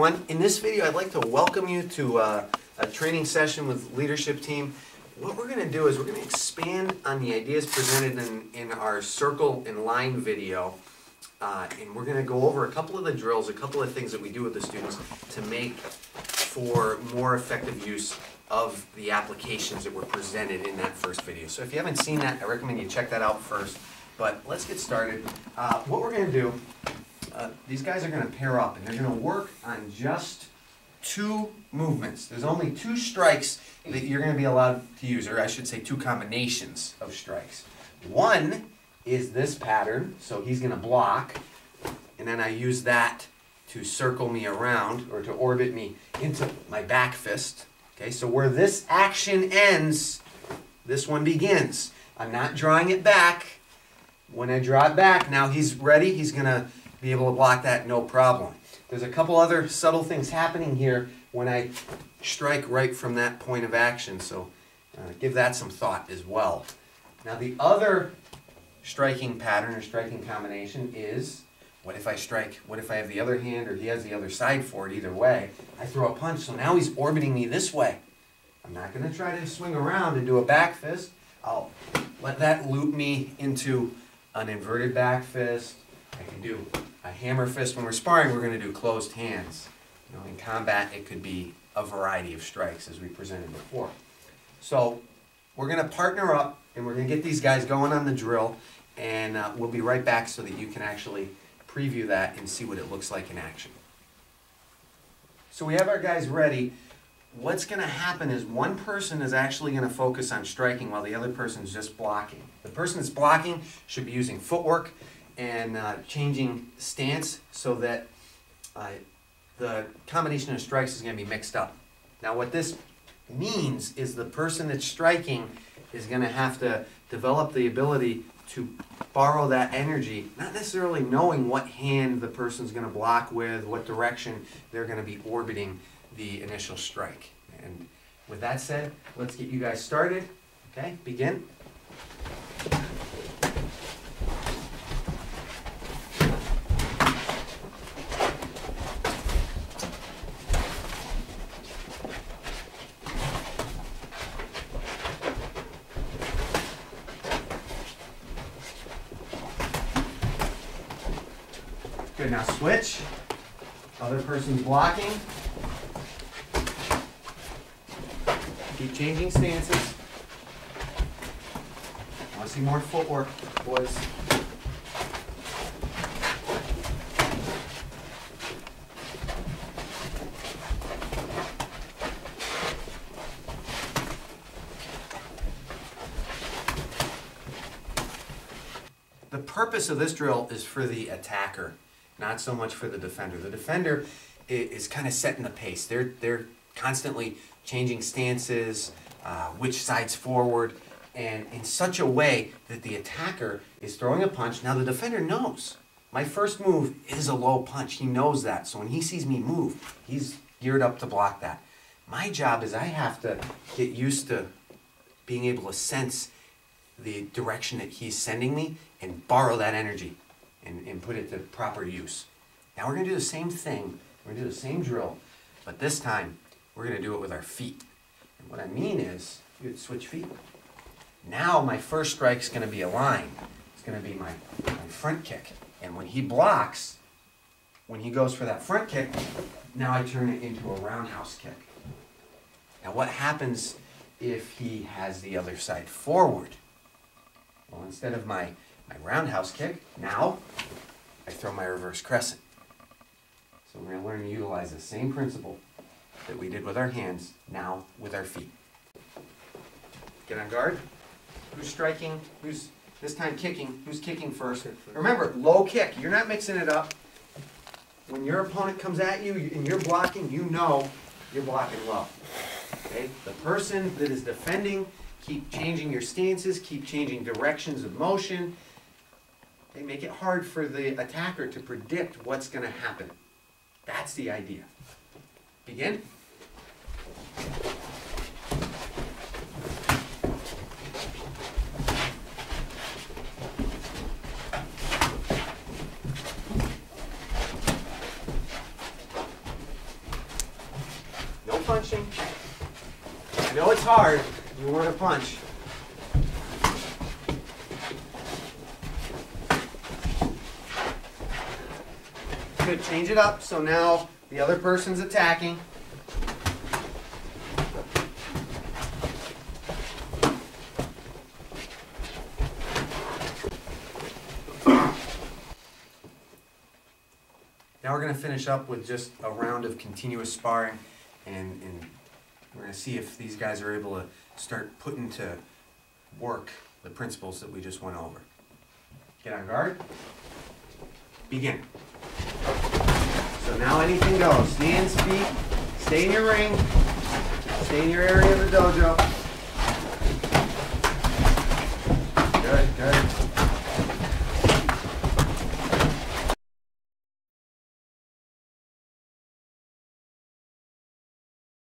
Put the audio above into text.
everyone. In this video, I'd like to welcome you to a training session with leadership team. What we're going to do is we're going to expand on the ideas presented in our circle and line video. And we're going to go over a couple of the drills, a couple of things that we do with the students to make for more effective use of the applications that were presented in that first video. So if you haven't seen that, I recommend you check that out first. But let's get started. What we're going to do, these guys are going to pair up and they're going to work on just two movements. There's only two strikes that you're going to be allowed to use, or I should say two combinations of strikes. One is this pattern, so he's going to block, and then I use that to circle me around or to orbit me into my back fist. Okay, so where this action ends, this one begins. I'm not drawing it back. When I draw it back, now he's ready. He's going to be able to block that no problem. There's a couple other subtle things happening here when I strike right from that point of action, so give that some thought as well. Now the other striking pattern or striking combination is, what if I strike, what if I have the other hand or he has the other side for it, either way. I throw a punch, so now he's orbiting me this way. I'm not going to try to swing around and do a back fist. I'll let that loop me into an inverted back fist. I can do a hammer fist. When we're sparring, we're going to do closed hands. You know, in combat, it could be a variety of strikes, as we presented before. So we're going to partner up, and we're going to get these guys going on the drill, and we'll be right back so that you can actually preview that and see what it looks like in action. So we have our guys ready. What's going to happen is one person is actually going to focus on striking while the other person is just blocking. The person that's blocking should be using footwork and changing stance so that the combination of strikes is going to be mixed up. Now what this means is the person that's striking is going to have to develop the ability to borrow that energy, not necessarily knowing what hand the person's going to block with, what direction they're going to be orbiting the initial strike. And with that said, let's get you guys started. Okay, begin. Good, now switch. Other person's blocking. Keep changing stances. I want to see more footwork, boys. The purpose of this drill is for the attacker, not so much for the defender. The defender is kind of setting the pace. They're constantly changing stances, which side's forward, and in such a way that the attacker is throwing a punch. Now the defender knows my first move is a low punch. He knows that. So when he sees me move, he's geared up to block that. My job is I have to get used to being able to sense the direction that he's sending me and borrow that energy and put it to proper use. Now we're going to do the same thing. We're going to do the same drill, but this time we're going to do it with our feet. And what I mean is, you would switch feet. Now my first strike is going to be a line. It's going to be my front kick. And when he blocks, when he goes for that front kick, now I turn it into a roundhouse kick. Now what happens if he has the other side forward? Well, instead of my roundhouse kick, now I throw my reverse crescent. So we're going to learn to utilize the same principle that we did with our hands, now with our feet. Get on guard. Who's striking? Who's this time kicking? Who's kicking first? Remember, low kick. You're not mixing it up. When your opponent comes at you and you're blocking, you know you're blocking low. Okay? The person that is defending, keep changing your stances, keep changing directions of motion. They make it hard for the attacker to predict what's going to happen. That's the idea. Begin. hard. You want to punch. Good, change it up so now the other person's attacking. Now we're going to finish up with just a round of continuous sparring, and we're going to see if these guys are able to start putting to work the principles that we just went over. Get on guard. Begin. So now anything goes. Hands, feet, stay in your ring, stay in your area of the dojo. Good, good.